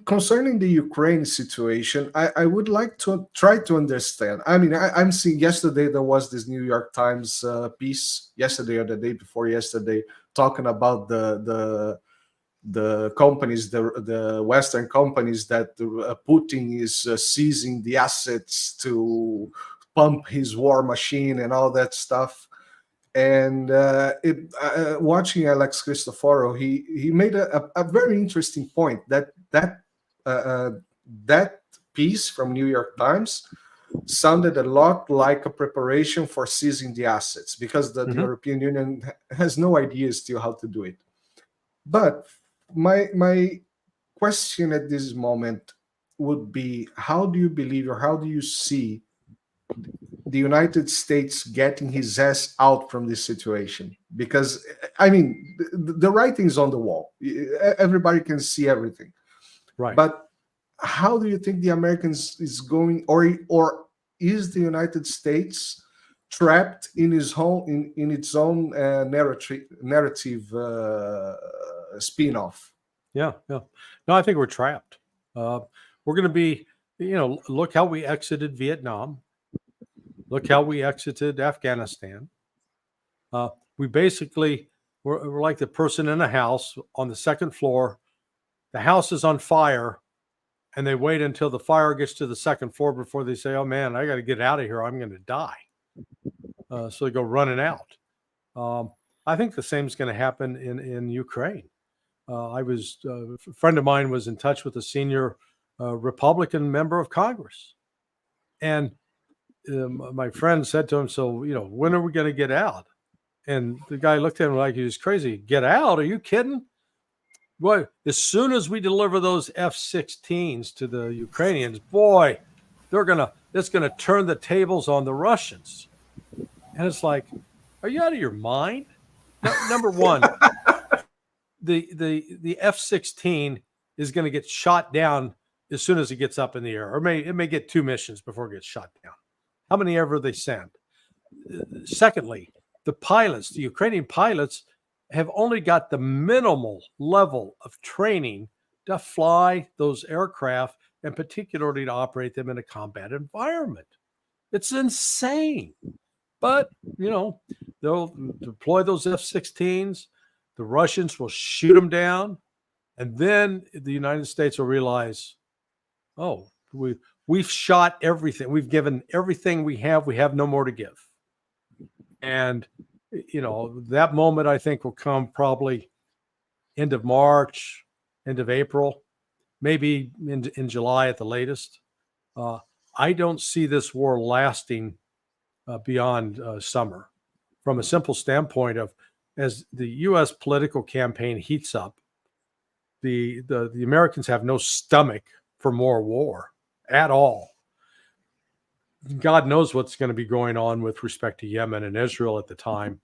concerning the Ukraine situation, I would like to try to understand. I mean, I'm seeing yesterday there was this New York Times piece yesterday or the day before yesterday talking about the companies, the Western companies that Putin is seizing the assets to pump his war machine and all that stuff. And watching Alex Cristoforo, he made a very interesting point that piece from New York Times sounded a lot like a preparation for seizing the assets, because the European Union has no idea still how to do it. But my question at this moment would be, how do you believe, or how do you see the United States getting his ass out from this situation? Because, I mean, the writing's on the wall. Everybody can see everything. Right. But how do you think the Americans is going, or is the United States trapped in its own narrative spin-off? Yeah. No, I think we're trapped. We're going to be, look how we exited Vietnam. Look how we exited Afghanistan. We basically, we're like the person in a house on the second floor. The house is on fire, and they wait until the fire gets to the second floor before they say, oh man, I got to get out of here. I'm going to die. So they go running out. I think the same is going to happen in Ukraine. A friend of mine was in touch with a senior Republican member of Congress. And my friend said to him, so, when are we going to get out? And the guy looked at him like he was crazy. Get out? Are you kidding? Boy, as soon as we deliver those F-16s to the Ukrainians, boy, it's going to turn the tables on the Russians. And it's like, are you out of your mind? Number one, the F-16 is going to get shot down as soon as it gets up in the air, or it may get 2 missions before it gets shot down. How many ever they send? Secondly, the Ukrainian pilots have only got the minimal level of training to fly those aircraft, and particularly to operate them in a combat environment. It's insane. But, they'll deploy those F-16s. The Russians will shoot them down. And then the United States will realize, oh, we've shot everything. We've given everything we have. We have no more to give. And, that moment, I think, will come probably end of March, end of April, maybe in July at the latest. I don't see this war lasting beyond summer, from a simple standpoint of, as the U.S. political campaign heats up, the Americans have no stomach for more war at all. God knows what's going to be going on with respect to Yemen and Israel at the time.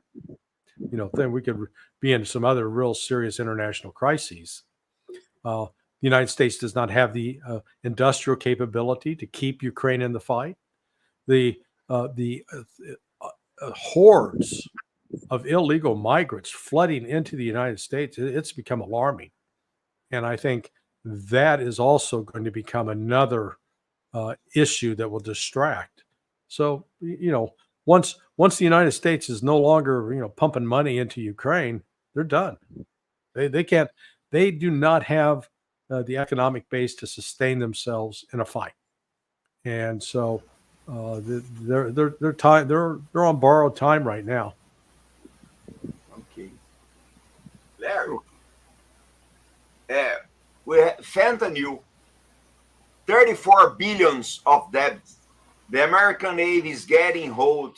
Then we could be in some other real serious international crises. The United States does not have the industrial capability to keep Ukraine in the fight. The hordes of illegal migrants flooding into the United States, it's become alarming. And I think that is also going to become another issue that will distract. So, once the United States is no longer, pumping money into Ukraine, they're done. They do not have the economic base to sustain themselves in a fight. And so they're on borrowed time right now. Okay. Larry, we have fentanyl, 34 billions of debt. The American Navy is getting hold,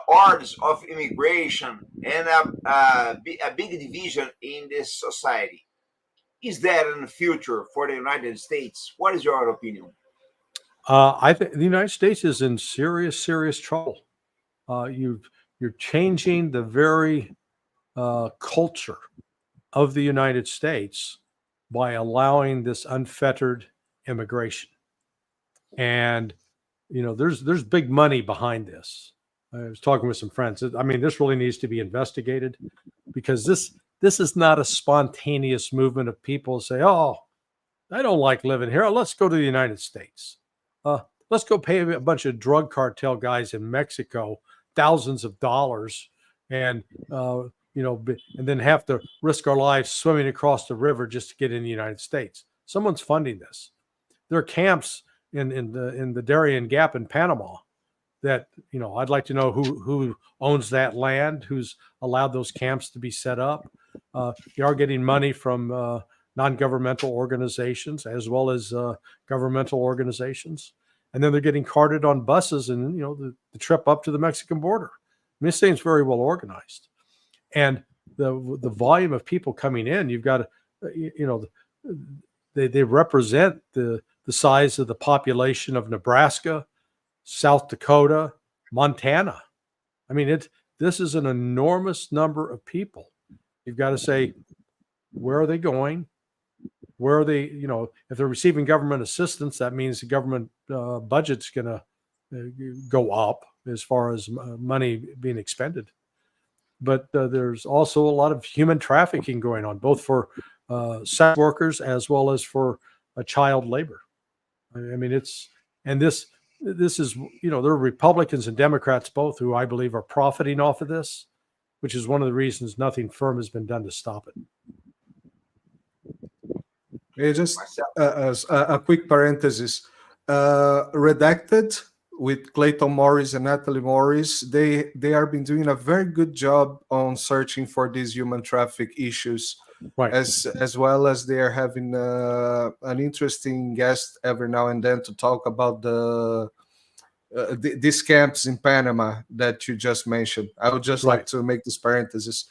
orders of immigration, and a big division in this society. Is that in the future for the United States? What is your opinion? I think the United States is in serious trouble. You're changing the very culture of the United States by allowing this unfettered immigration. And, there's big money behind this. I was talking with some friends. I mean, this really needs to be investigated, because this is not a spontaneous movement of people say, oh, I don't like living here. Let's go to the United States. Let's go pay a bunch of drug cartel guys in Mexico thousands of dollars and, and then have to risk our lives swimming across the river just to get in the United States. Someone's funding this. There are camps in the Darien Gap in Panama that, I'd like to know who owns that land, who's allowed those camps to be set up. They are getting money from non-governmental organizations as well as governmental organizations. And then they're getting carted on buses and, the trip up to the Mexican border. I mean, this thing's very well organized. And the volume of people coming in, you've got, they represent the size of the population of Nebraska, South Dakota, Montana. I mean, this is an enormous number of people. You've got to say, where are they going? Where are they, if they're receiving government assistance, that means the government budget's going to go up as far as money being expended. But there's also a lot of human trafficking going on, both for sex workers as well as for child labor. I mean, this is, there are Republicans and Democrats both who I believe are profiting off of this, which is one of the reasons nothing firm has been done to stop it. Just a quick parenthesis. Redacted with Clayton Morris and Natalie Morris, they are been doing a very good job on searching for these human traffic issues, right? As well as they are having an interesting guest every now and then to talk about these camps in Panama that you just mentioned. I would just like to make this parenthesis.